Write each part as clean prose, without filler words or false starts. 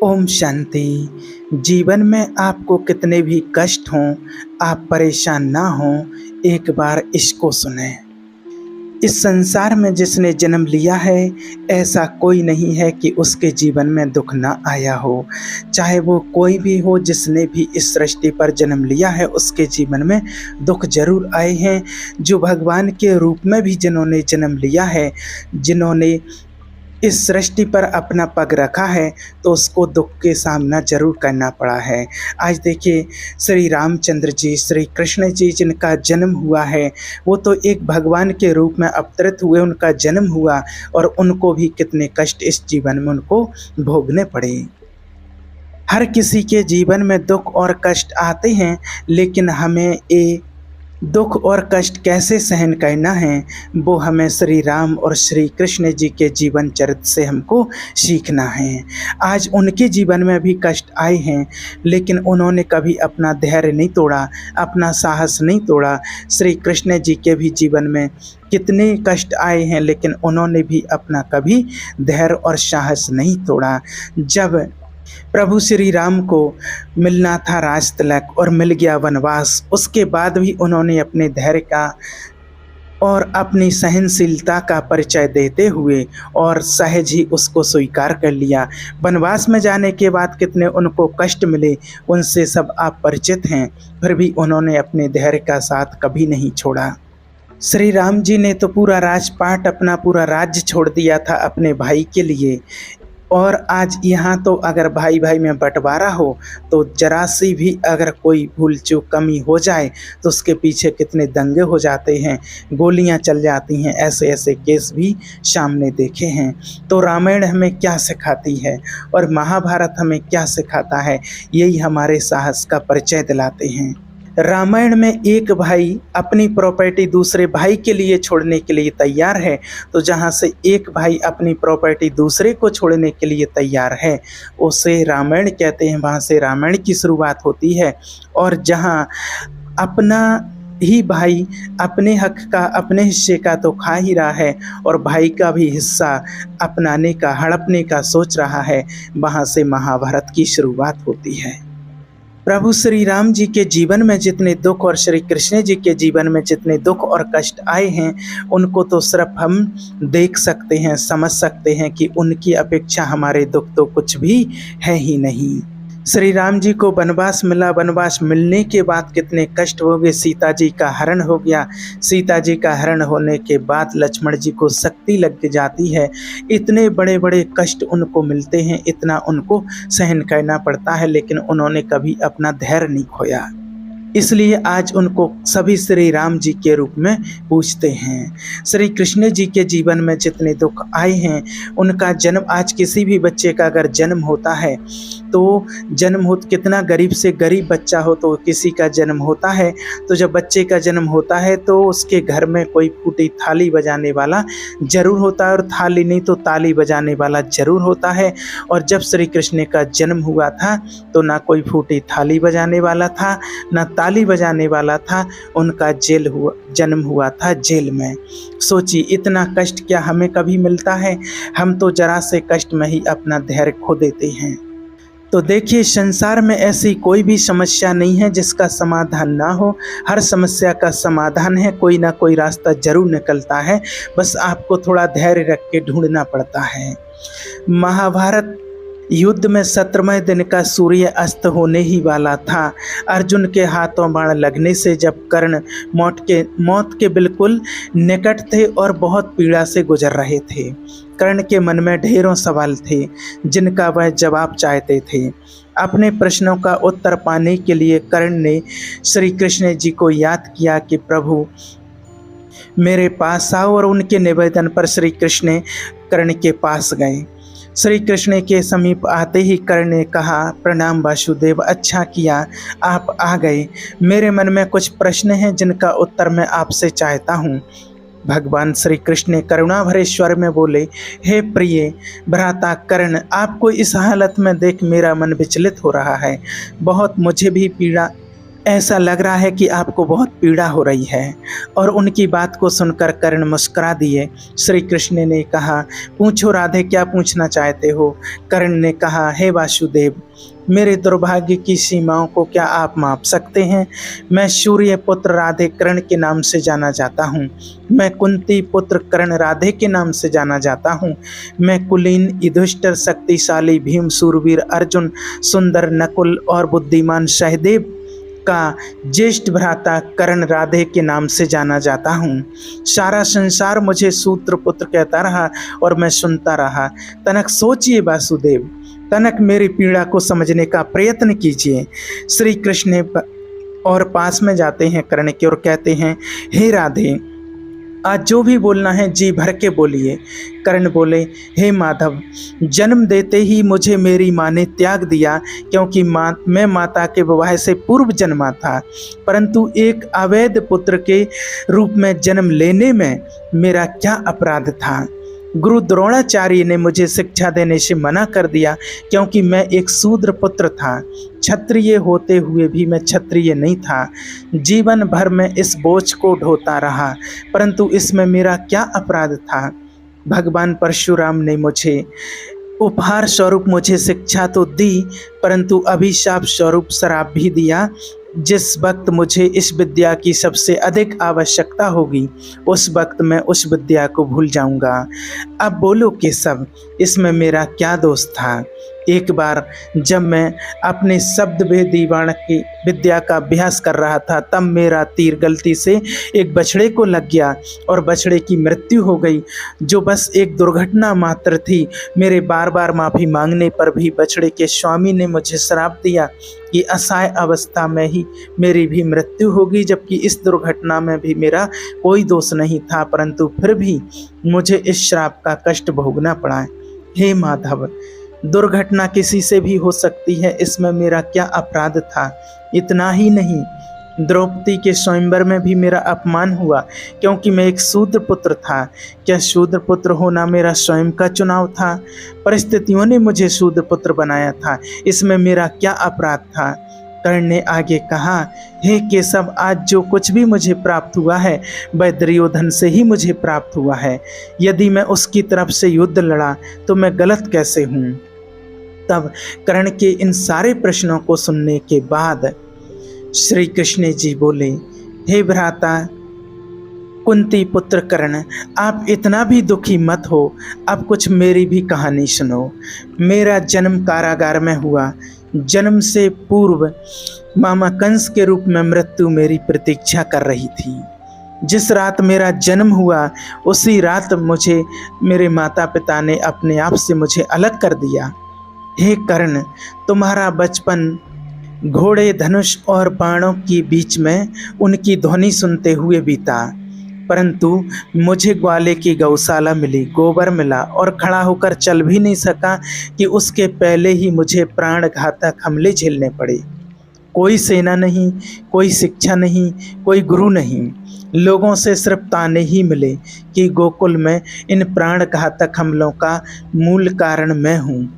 ओम शांति। जीवन में आपको कितने भी कष्ट हों, आप परेशान ना हों, एक बार इसको सुनें। इस संसार में जिसने जन्म लिया है, ऐसा कोई नहीं है कि उसके जीवन में दुख ना आया हो। चाहे वो कोई भी हो, जिसने भी इस सृष्टि पर जन्म लिया है, उसके जीवन में दुख जरूर आए हैं। जो भगवान के रूप में भी जिन्होंने जन्म लिया है, जिन्होंने इस सृष्टि पर अपना पग रखा है, तो उसको दुख के सामना जरूर करना पड़ा है। आज देखिए, श्री रामचंद्र जी, श्री कृष्ण जी जिनका जन्म हुआ है, वो तो एक भगवान के रूप में अवतरित हुए, उनका जन्म हुआ और उनको भी कितने कष्ट इस जीवन में उनको भोगने पड़े। हर किसी के जीवन में दुख और कष्ट आते हैं, लेकिन हमें ये दुख और कष्ट कैसे सहन करना है, वो हमें श्री राम और श्री कृष्ण जी के जीवन चरित्र से हमको सीखना है। आज उनके जीवन में भी कष्ट आए हैं, लेकिन उन्होंने कभी अपना धैर्य नहीं तोड़ा, अपना साहस नहीं तोड़ा। श्री कृष्ण जी के भी जीवन में कितने कष्ट आए हैं, लेकिन उन्होंने भी अपना कभी धैर्य और साहस नहीं तोड़ा। जब प्रभु श्री राम को मिलना था राज तिलक और मिल गया वनवास, उसके बाद भी उन्होंने अपने धैर्य का और अपनी सहनशीलता का परिचय देते हुए और सहज ही उसको स्वीकार कर लिया। वनवास में जाने के बाद कितने उनको कष्ट मिले, उनसे सब आप परिचित हैं, फिर भी उन्होंने अपने धैर्य का साथ कभी नहीं छोड़ा। श्री राम जी ने तो पूरा राजपाट, अपना पूरा राज्य छोड़ दिया था अपने भाई के लिए। और आज यहाँ तो अगर भाई भाई में बंटवारा हो, तो जरा सी भी अगर कोई भूल चूक कमी हो जाए, तो उसके पीछे कितने दंगे हो जाते हैं, गोलियाँ चल जाती हैं। ऐसे ऐसे केस भी सामने देखे हैं। तो रामायण हमें क्या सिखाती है और महाभारत हमें क्या सिखाता है, यही हमारे साहस का परिचय दिलाते हैं। रामायण में एक भाई अपनी प्रॉपर्टी दूसरे भाई के लिए छोड़ने के लिए तैयार है, तो जहाँ से एक भाई अपनी प्रॉपर्टी दूसरे को छोड़ने के लिए तैयार है, उसे रामायण कहते हैं। वहाँ से रामायण की शुरुआत होती है। और जहाँ अपना ही भाई अपने हक का, अपने हिस्से का तो खा ही रहा है और भाई का भी हिस्सा अपनाने का, हड़पने का सोच रहा है, वहाँ से महाभारत की शुरुआत होती है। प्रभु श्री राम जी के जीवन में जितने दुख और श्री कृष्ण जी के जीवन में जितने दुख और कष्ट आए हैं, उनको तो सिर्फ हम देख सकते हैं, समझ सकते हैं कि उनकी अपेक्षा हमारे दुख तो कुछ भी है ही नहीं। श्री राम जी को वनवास मिला, वनवास मिलने के बाद कितने कष्ट हो गए। सीता जी का हरण हो गया। सीता जी का हरण होने के बाद लक्ष्मण जी को शक्ति लग जाती है। इतने बड़े बड़े कष्ट उनको मिलते हैं, इतना उनको सहन करना पड़ता है, लेकिन उन्होंने कभी अपना धैर्य नहीं खोया। इसलिए आज उनको सभी श्री राम जी के रूप में पूछते हैं। श्री कृष्ण जी के जीवन में जितने दुख आए हैं, उनका जन्म, आज किसी भी बच्चे का अगर जन्म होता है, तो जन्म हो, कितना गरीब से गरीब बच्चा हो, तो किसी का जन्म होता है, तो जब बच्चे का जन्म होता है तो उसके घर में कोई फूटी थाली बजाने वाला जरूर होता है, और थाली नहीं तो ताली बजाने वाला जरूर होता है। और जब श्री कृष्ण का जन्म हुआ था, तो ना कोई फूटी थाली बजाने वाला था, ना ताली बजाने वाला था। उनका जन्म हुआ था जेल में। सोचिए, इतना कष्ट क्या हमें कभी मिलता है? हम तो जरा से कष्ट में ही अपना धैर्य खो देते हैं। तो देखिए, संसार में ऐसी कोई भी समस्या नहीं है जिसका समाधान ना हो। हर समस्या का समाधान है, कोई ना कोई रास्ता जरूर निकलता है, बस आपको थोड़ा धैर्य रख के ढूंढना पड़ता है। महाभारत युद्ध में 17वें दिन का सूर्य अस्त होने ही वाला था। अर्जुन के हाथों बाण लगने से जब कर्ण मौत के बिल्कुल निकट थे और बहुत पीड़ा से गुजर रहे थे, कर्ण के मन में ढेरों सवाल थे जिनका वह जवाब चाहते थे। अपने प्रश्नों का उत्तर पाने के लिए कर्ण ने श्री कृष्ण जी को याद किया कि प्रभु मेरे पास आओ, और उनके निवेदन पर श्री कृष्ण कर्ण के पास गए। श्री कृष्ण के समीप आते ही कर्ण ने कहा, प्रणाम वासुदेव, अच्छा किया आप आ गए। मेरे मन में कुछ प्रश्न हैं जिनका उत्तर मैं आपसे चाहता हूँ। भगवान श्री कृष्ण करुणा भरे स्वर में बोले, हे प्रिय भ्राता कर्ण, आपको इस हालत में देख मेरा मन विचलित हो रहा है। बहुत मुझे भी पीड़ा ऐसा लग रहा है कि आपको बहुत पीड़ा हो रही है। और उनकी बात को सुनकर कर्ण मुस्कुरा दिए। श्री कृष्ण ने कहा, पूछो राधे, क्या पूछना चाहते हो? कर्ण ने कहा, हे वासुदेव, मेरे दुर्भाग्य की सीमाओं को क्या आप माप सकते हैं? मैं सूर्य पुत्र राधे कर्ण के नाम से जाना जाता हूँ। मैं कुंती पुत्र कर्ण राधे के नाम से जाना जाता हूँ। मैं कुलीन, युधिष्ठिर, शक्तिशाली भीम, शूरवीर अर्जुन, सुंदर नकुल और बुद्धिमान सहदेव का ज्येष्ठ भ्राता कर्ण राधे के नाम से जाना जाता हूँ। सारा संसार मुझे सूत्र पुत्र कहता रहा और मैं सुनता रहा। तनक सोचिए वासुदेव, तनक मेरी पीड़ा को समझने का प्रयत्न कीजिए। श्री कृष्ण और पास में जाते हैं कर्ण के और कहते हैं, हे राधे, आज जो भी बोलना है जी भर के बोलिए। कर्ण बोले, हे माधव, जन्म देते ही मुझे मेरी माँ ने त्याग दिया, क्योंकि मैं माता के विवाह से पूर्व जन्मा था। परंतु एक अवैध पुत्र के रूप में जन्म लेने में मेरा क्या अपराध था? गुरु द्रोणाचार्य ने मुझे शिक्षा देने से मना कर दिया, क्योंकि मैं एक शूद्र पुत्र था। क्षत्रिय होते हुए भी मैं क्षत्रिय नहीं था। जीवन भर मैं इस बोझ को ढोता रहा, परंतु इसमें मेरा क्या अपराध था? भगवान परशुराम ने मुझे उपहार स्वरूप मुझे शिक्षा तो दी, परंतु अभिशाप स्वरूप श्राप भी दिया। जिस वक्त मुझे इस विद्या की सबसे अधिक आवश्यकता होगी, उस वक्त मैं उस विद्या को भूल जाऊंगा। अब बोलो केशव, इसमें मेरा क्या दोष था? एक बार जब मैं अपने शब्द भेदी बाण की विद्या का अभ्यास कर रहा था, तब मेरा तीर गलती से एक बछड़े को लग गया और बछड़े की मृत्यु हो गई, जो बस एक दुर्घटना मात्र थी। मेरे बार बार माफ़ी मांगने पर भी बछड़े के स्वामी ने मुझे श्राप दिया कि असहाय अवस्था में ही मेरी भी मृत्यु होगी, जबकि इस दुर्घटना में भी मेरा कोई दोष नहीं था, परंतु फिर भी मुझे इस श्राप का कष्ट भोगना पड़ा। हे माधव, दुर्घटना किसी से भी हो सकती है, इसमें मेरा क्या अपराध था? इतना ही नहीं, द्रौपदी के स्वयंवर में भी मेरा अपमान हुआ, क्योंकि मैं एक शूद्र पुत्र था। क्या शूद्र पुत्र होना मेरा स्वयं का चुनाव था? परिस्थितियों ने मुझे शूद्र पुत्र बनाया था, इसमें मेरा क्या अपराध था? कर्ण ने आगे कहा, हे केशव, आज जो कुछ भी मुझे प्राप्त हुआ है वह दुर्योधन से ही मुझे प्राप्त हुआ है। यदि मैं उसकी तरफ से युद्ध लड़ा तो मैं गलत कैसे हूँ? तब कर्ण के इन सारे प्रश्नों को सुनने के बाद श्री कृष्ण जी बोले, हे भ्राता कुंती पुत्र कर्ण, आप इतना भी दुखी मत हो। अब कुछ मेरी भी कहानी सुनो। मेरा जन्म कारागार में हुआ। जन्म से पूर्व मामा कंस के रूप में मृत्यु मेरी प्रतीक्षा कर रही थी। जिस रात मेरा जन्म हुआ, उसी रात मुझे मेरे माता पिता ने अपने आप से मुझे अलग कर दिया। हे कर्ण, तुम्हारा बचपन घोड़े, धनुष और बाणों के बीच में उनकी ध्वनि सुनते हुए बीता, परंतु मुझे ग्वाले की गौशाला मिली, गोबर मिला और खड़ा होकर चल भी नहीं सका कि उसके पहले ही मुझे प्राणघातक हमले झेलने पड़े। कोई सेना नहीं, कोई शिक्षा नहीं, कोई गुरु नहीं, लोगों से सिर्फ ताने ही मिले कि गोकुल में इन प्राणघातक हमलों का मूल कारण मैं हूँ।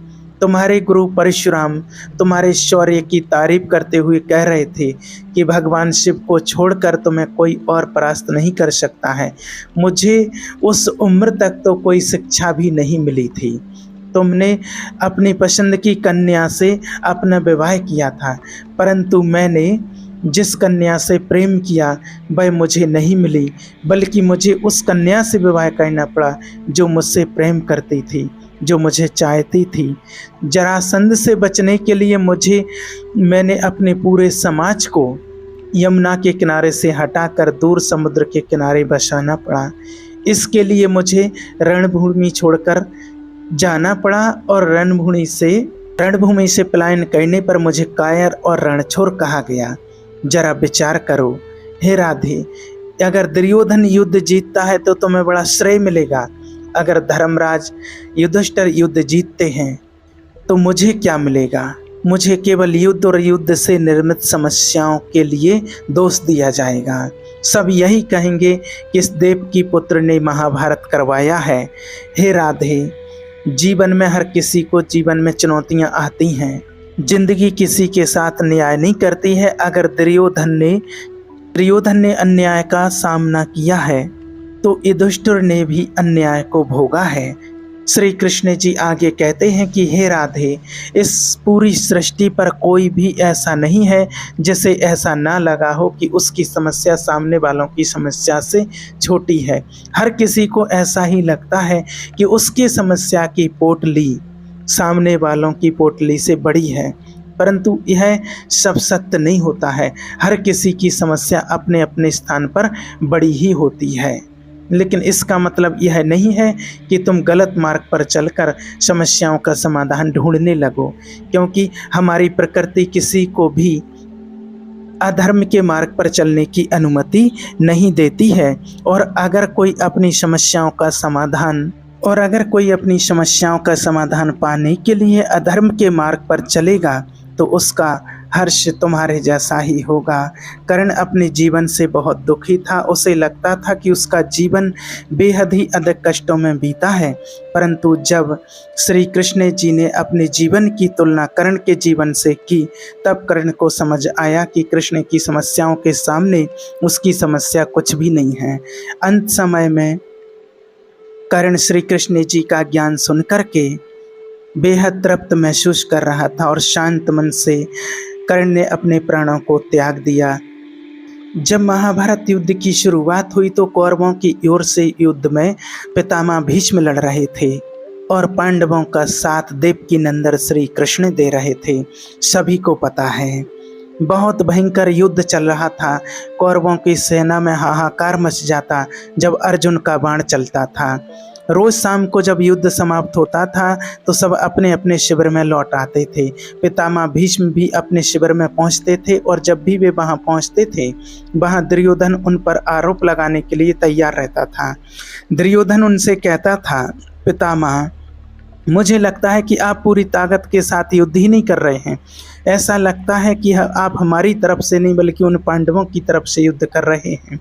तुम्हारे गुरु परशुराम तुम्हारे शौर्य की तारीफ करते हुए कह रहे थे कि भगवान शिव को छोड़कर तुम्हें कोई और परास्त नहीं कर सकता है। मुझे उस उम्र तक तो कोई शिक्षा भी नहीं मिली थी। तुमने अपनी पसंद की कन्या से अपना विवाह किया था, परंतु मैंने जिस कन्या से प्रेम किया वह मुझे नहीं मिली, बल्कि मुझे उस कन्या से विवाह करना पड़ा जो मुझसे प्रेम करती थी, जो मुझे चाहती थी। जरासंध से बचने के लिए मैंने अपने पूरे समाज को यमुना के किनारे से हटाकर दूर समुद्र के किनारे बसाना पड़ा। इसके लिए मुझे रणभूमि छोड़कर जाना पड़ा और रणभूमि से पलायन करने पर मुझे कायर और रणछोर कहा गया। जरा विचार करो हे राधे, अगर दुर्योधन युद्ध जीतता है तो तुम्हें बड़ा श्रेय मिलेगा, अगर धर्मराज युधिष्ठिर युद्ध जीतते हैं तो मुझे क्या मिलेगा? मुझे केवल युद्ध और युद्ध से निर्मित समस्याओं के लिए दोष दिया जाएगा। सब यही कहेंगे कि इस देव की पुत्र ने महाभारत करवाया है। हे राधे, जीवन में हर किसी को जीवन में चुनौतियां आती हैं, जिंदगी किसी के साथ न्याय नहीं करती है। अगर दुर्योधन ने अन्याय का सामना किया है तो युधिष्ठिर ने भी अन्याय को भोगा है। श्री कृष्ण जी आगे कहते हैं कि हे राधे, इस पूरी सृष्टि पर कोई भी ऐसा नहीं है जिसे ऐसा ना लगा हो कि उसकी समस्या सामने वालों की समस्या से छोटी है। हर किसी को ऐसा ही लगता है कि उसकी समस्या की पोटली सामने वालों की पोटली से बड़ी है, परंतु यह सब सत्य नहीं होता है। हर किसी की समस्या अपने अपने स्थान पर बड़ी ही होती है, लेकिन इसका मतलब यह नहीं है कि तुम गलत मार्ग पर चलकर समस्याओं का समाधान ढूंढने लगो, क्योंकि हमारी प्रकृति किसी को भी अधर्म के मार्ग पर चलने की अनुमति नहीं देती है। और अगर कोई अपनी समस्याओं का समाधान पाने के लिए अधर्म के मार्ग पर चलेगा तो उसका हर्ष तुम्हारे जैसा ही होगा। कर्ण अपने जीवन से बहुत दुखी था। उसे लगता था कि उसका जीवन बेहद ही अधिक कष्टों में बीता है, परंतु जब श्री कृष्ण जी ने अपने जीवन की तुलना कर्ण के जीवन से की, तब कर्ण को समझ आया कि कृष्ण की समस्याओं के सामने उसकी समस्या कुछ भी नहीं है। अंत समय में कर्ण श्री कृष्ण जी का ज्ञान सुनकर के बेहद तृप्त महसूस कर रहा था और शांत मन से कर्ण ने अपने प्राणों को त्याग दिया। जब महाभारत युद्ध की शुरुआत हुई तो कौरवों की ओर से युद्ध में पितामह भीष्म लड़ रहे थे और पांडवों का साथ देवकीनंदन श्री कृष्ण दे रहे थे। सभी को पता है बहुत भयंकर युद्ध चल रहा था। कौरवों की सेना में हाहाकार मच जाता जब अर्जुन का बाण चलता था। रोज शाम को जब युद्ध समाप्त होता था तो सब अपने अपने शिविर में लौट आते थे। पितामह भीष्म भी अपने शिविर में पहुंचते थे और जब भी वे वहां पहुंचते थे वहां दुर्योधन उन पर आरोप लगाने के लिए तैयार रहता था। दुर्योधन उनसे कहता था, पितामह, मुझे लगता है कि आप पूरी ताकत के साथ युद्ध ही नहीं कर रहे हैं। ऐसा लगता है कि आप हमारी तरफ से नहीं बल्कि उन पांडवों की तरफ से युद्ध कर रहे हैं।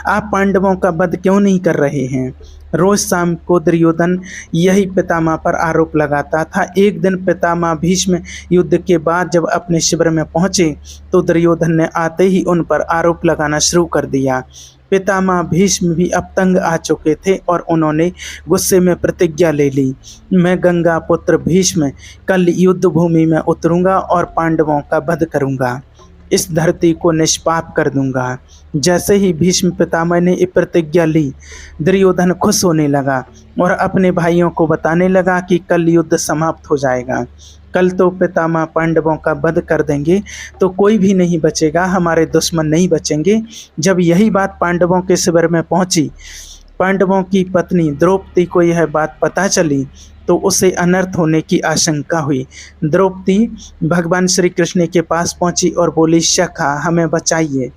आप पांडवों का वध क्यों नहीं कर रहे हैं? रोज शाम को दुर्योधन यही पितामह पर आरोप लगाता था। एक दिन पितामह भीष्म युद्ध के बाद जब अपने शिविर में पहुंचे तो दुर्योधन ने आते ही उन पर आरोप लगाना शुरू कर दिया। पितामह भीष्म भी अब तंग आ चुके थे और उन्होंने गुस्से में प्रतिज्ञा ले ली, मैं गंगा पुत्र भीष्म कल युद्ध भूमि में उतरूंगा और पांडवों का वध करूंगा, इस धरती को निष्पाप कर दूंगा। जैसे ही भीष्म पितामह ने ये प्रतिज्ञा ली, दुर्योधन खुश होने लगा और अपने भाइयों को बताने लगा कि कल युद्ध समाप्त हो जाएगा। कल तो पितामह पांडवों का वध कर देंगे तो कोई भी नहीं बचेगा, हमारे दुश्मन नहीं बचेंगे। जब यही बात पांडवों के शिविर में पहुंची, पांडवों की पत्नी द्रौपदी को यह बात पता चली तो उसे अनर्थ होने की आशंका हुई। द्रौपदी भगवान श्री कृष्ण के पास पहुंची और बोली, सखा हमें बचाइए,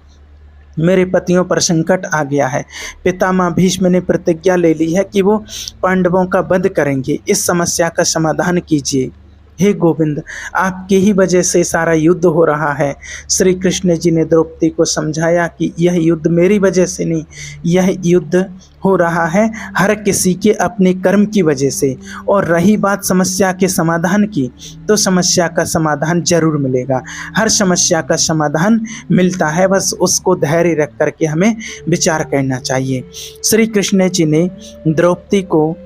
मेरे पतियों पर संकट आ गया है। पितामह भीष्म ने प्रतिज्ञा ले ली है कि वो पांडवों का वध करेंगे, इस समस्या का समाधान कीजिए। हे गोविंद, आपकी ही वजह से सारा युद्ध हो रहा है। श्री कृष्ण जी ने द्रौपदी को समझाया कि यह युद्ध मेरी वजह से नहीं, यह युद्ध हो रहा है हर किसी के अपने कर्म की वजह से। और रही बात समस्या के समाधान की, तो समस्या का समाधान जरूर मिलेगा। हर समस्या का समाधान मिलता है, बस उसको धैर्य रख करके हमें विचार करना चाहिए। श्री कृष्ण जी ने द्रौपदी को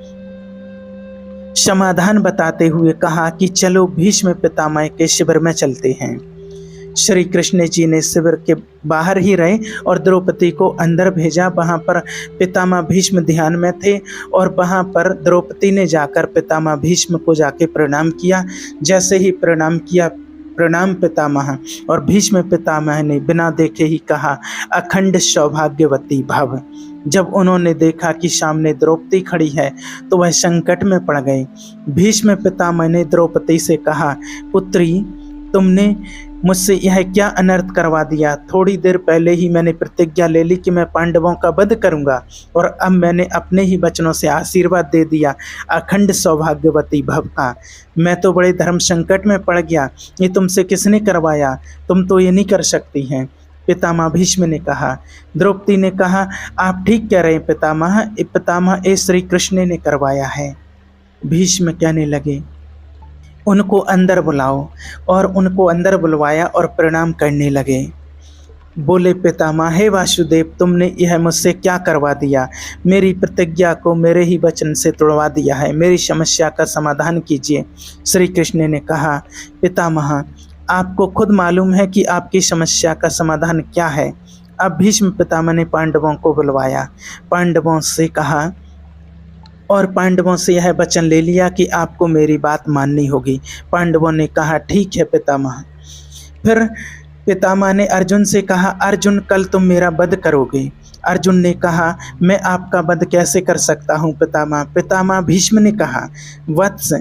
समाधान बताते हुए कहा कि चलो भीष्म पितामह के शिविर में चलते हैं। श्री कृष्ण जी ने शिविर के बाहर ही रहे और द्रौपदी को अंदर भेजा। वहां पर पितामह भीष्म ध्यान में थे और वहां पर द्रौपदी ने जाकर पितामह भीष्म को जाके प्रणाम किया। जैसे ही प्रणाम किया, प्रणाम पितामह, और भीष्म पितामह ने बिना देखे ही कहा, अखंड सौभाग्यवती भव। जब उन्होंने देखा कि सामने द्रौपदी खड़ी है तो वह संकट में पड़ गए। भीष्म पितामह ने द्रौपदी से कहा, पुत्री, तुमने मुझसे यह क्या अनर्थ करवा दिया? थोड़ी देर पहले ही मैंने प्रतिज्ञा ले ली कि मैं पांडवों का वध करूंगा और अब मैंने अपने ही वचनों से आशीर्वाद दे दिया अखंड सौभाग्यवती भव का। मैं तो बड़े धर्म संकट में पड़ गया, ये तुमसे किसने करवाया? तुम तो ये नहीं कर सकती हैं। पितामह भीष्म ने कहा। द्रौपदी ने कहा, आप ठीक कह रहे हैं पितामह, ये श्री कृष्ण ने करवाया है। भीष्म कहने लगे, उनको अंदर बुलाओ। और उनको अंदर बुलवाया और प्रणाम करने लगे। बोले, पितामह, हे वासुदेव, तुमने यह मुझसे क्या करवा दिया? मेरी प्रतिज्ञा को मेरे ही वचन से तोड़वा दिया है। मेरी समस्या का समाधान कीजिए। श्री कृष्ण ने कहा, पितामह, आपको खुद मालूम है कि आपकी समस्या का समाधान क्या है। अब भीष्म पितामह ने पांडवों को बुलवाया, पांडवों से कहा और पांडवों से यह वचन ले लिया कि आपको मेरी बात माननी होगी। पांडवों ने कहा, ठीक है पितामह। फिर पितामह ने अर्जुन से कहा, अर्जुन, कल तुम मेरा वध करोगे। अर्जुन ने कहा, मैं आपका वध कैसे कर सकता हूँ पितामह। पितामह भीष्म ने कहा, वत्स,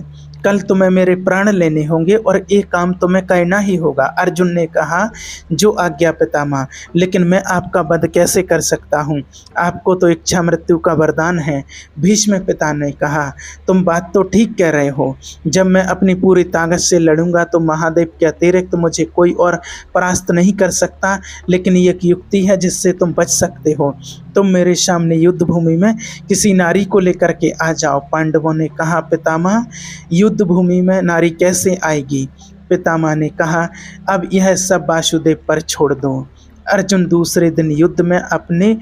कल तुम्हें मेरे प्राण लेने होंगे और एक काम तुम्हें करना ही होगा। अर्जुन ने कहा, जो आज्ञा पितामह, लेकिन मैं आपका वध कैसे कर सकता हूँ? आपको तो इच्छा मृत्यु का वरदान है। भीष्म पिता ने कहा, तुम बात तो ठीक कह रहे हो। जब मैं अपनी पूरी ताकत से लड़ूंगा तो महादेव के अतिरिक्त मुझे कोई और परास्त नहीं कर सकता, लेकिन ये एक युक्ति है जिससे तुम बच सकते हो। तुम मेरे सामने युद्ध भूमि में किसी नारी को लेकर के आ जाओ। पांडवों ने कहा, पितामह, युद्ध भूमि में नारी कैसे आएगी? पितामह ने कहा, अब यह सब वासुदेव पर छोड़ दो। अर्जुन दूसरे दिन युद्ध में अपने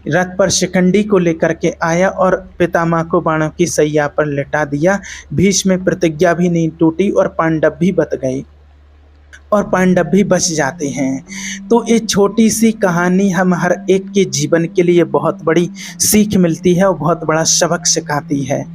रथ पर शिखंडी को लेकर के आया और पितामह को बाणों की सैया पर लिटा दिया। भीष्म में प्रतिज्ञा भी नहीं टूटी और पांडव भी बच गए और पांडव भी बच जाते हैं। तो ये छोटी सी कहानी हम हर एक के जीवन के लिए बहुत बड़ी सीख मिलती है और बहुत बड़ा सबक सिखाती है।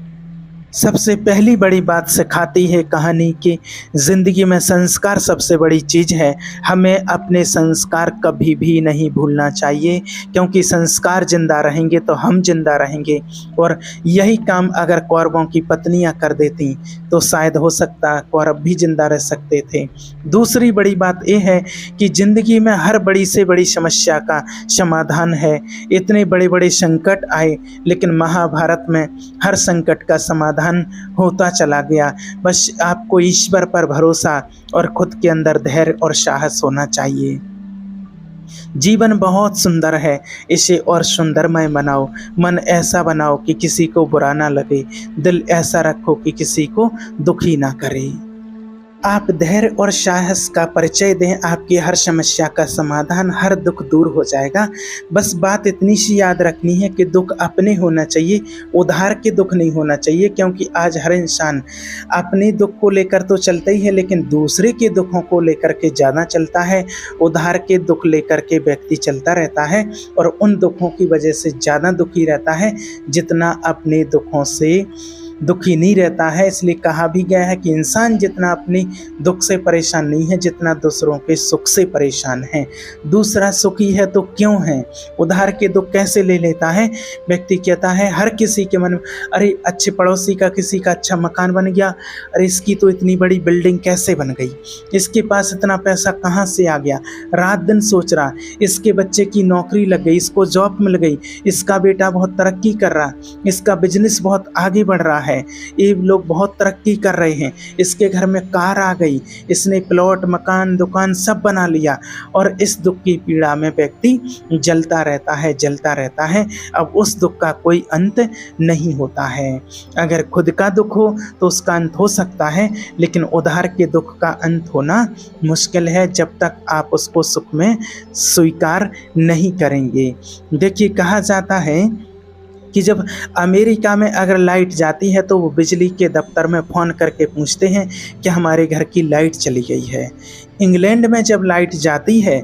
सबसे पहली बड़ी बात सिखाती है कहानी की, ज़िंदगी में संस्कार सबसे बड़ी चीज़ है। हमें अपने संस्कार कभी भी नहीं भूलना चाहिए, क्योंकि संस्कार जिंदा रहेंगे तो हम जिंदा रहेंगे। और यही काम अगर कौरवों की पत्नियां कर देती तो शायद हो सकता कौरव भी जिंदा रह सकते थे। दूसरी बड़ी बात यह है कि ज़िंदगी में हर बड़ी से बड़ी समस्या का समाधान है। इतने बड़े बड़े संकट आए, लेकिन महाभारत में हर संकट का समाधान होता चला गया। बस आपको ईश्वर पर भरोसा और खुद के अंदर धैर्य और साहस होना चाहिए। जीवन बहुत सुंदर है, इसे और सुंदरमय बनाओ। मन ऐसा बनाओ कि किसी को बुरा ना लगे, दिल ऐसा रखो कि किसी को दुखी ना करे। आप धैर्य और साहस का परिचय दें, आपकी हर समस्या का समाधान, हर दुख दूर हो जाएगा। बस बात इतनी सी याद रखनी है कि दुख अपने होना चाहिए, उधार के दुख नहीं होना चाहिए। क्योंकि आज हर इंसान अपने दुख को लेकर तो चलता ही है, लेकिन दूसरे के दुखों को लेकर के ज़्यादा चलता है। उधार के दुख लेकर के व्यक्ति चलता रहता है और उन दुखों की वजह से ज़्यादा दुखी रहता है जितना अपने दुखों से दुखी नहीं रहता है। इसलिए कहा भी गया है कि इंसान जितना अपनी दुख से परेशान नहीं है, जितना दूसरों के सुख से परेशान है। दूसरा सुखी है तो क्यों है? उधार के दुख कैसे ले लेता है? व्यक्ति कहता है हर किसी के मन में, अरे अच्छे पड़ोसी का किसी का अच्छा मकान बन गया, अरे इसकी तो इतनी बड़ी बिल्डिंग कैसे बन गई, इसके पास इतना पैसा कहाँ से आ गया। रात दिन सोच रहा, इसके बच्चे की नौकरी लग गई, इसको जॉब मिल गई, इसका बेटा बहुत तरक्की कर रहा, इसका बिजनेस बहुत आगे बढ़ रहा है, ये लोग बहुत तरक्की कर रहे हैं, इसके घर में कार आ गई, इसने प्लॉट मकान दुकान सब बना लिया। और इस दुख की पीड़ा में व्यक्ति जलता रहता है। अब उस दुख का कोई अंत नहीं होता है। अगर खुद का दुख हो तो उसका अंत हो सकता है, लेकिन उधार के दुख का अंत होना मुश्किल है जब तक आप उसको सुख में स्वीकार नहीं करेंगे। देखिए, कहा जाता है कि जब अमेरिका में अगर लाइट जाती है तो वो बिजली के दफ्तर में फ़ोन करके पूछते हैं कि हमारे घर की लाइट चली गई है। इंग्लैंड में जब लाइट जाती है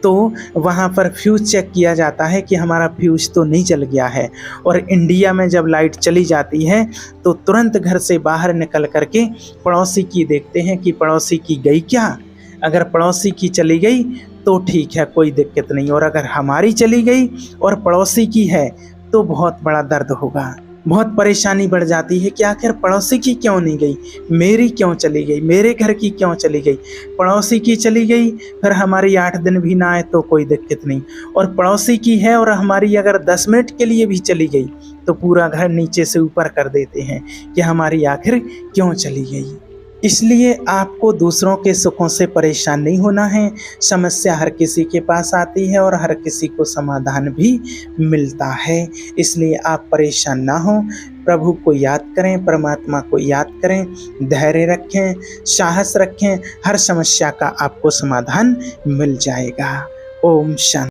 तो वहाँ पर फ्यूज़ चेक किया जाता है कि हमारा फ्यूज़ तो नहीं जल गया है। और इंडिया में जब लाइट चली जाती है तो तुरंत घर से बाहर निकल करके पड़ोसी की देखते हैं कि पड़ोसी की गई क्या। अगर पड़ोसी की चली गई तो ठीक है, कोई दिक्कत नहीं, और अगर हमारी चली गई और पड़ोसी की है तो बहुत बड़ा दर्द होगा, बहुत परेशानी बढ़ जाती है कि आखिर पड़ोसी की क्यों नहीं गई, मेरी क्यों चली गई, मेरे घर की क्यों चली गई। पड़ोसी की चली गई, फिर हमारी 8 दिन भी ना आए तो कोई दिक्कत नहीं, और पड़ोसी की है और हमारी अगर 10 मिनट के लिए भी चली गई तो पूरा घर नीचे से ऊपर कर देते हैं कि हमारी आखिर क्यों चली गई। इसलिए आपको दूसरों के सुखों से परेशान नहीं होना है। समस्या हर किसी के पास आती है और हर किसी को समाधान भी मिलता है, इसलिए आप परेशान ना हो। प्रभु को याद करें, परमात्मा को याद करें, धैर्य रखें, साहस रखें, हर समस्या का आपको समाधान मिल जाएगा। ओम शांति।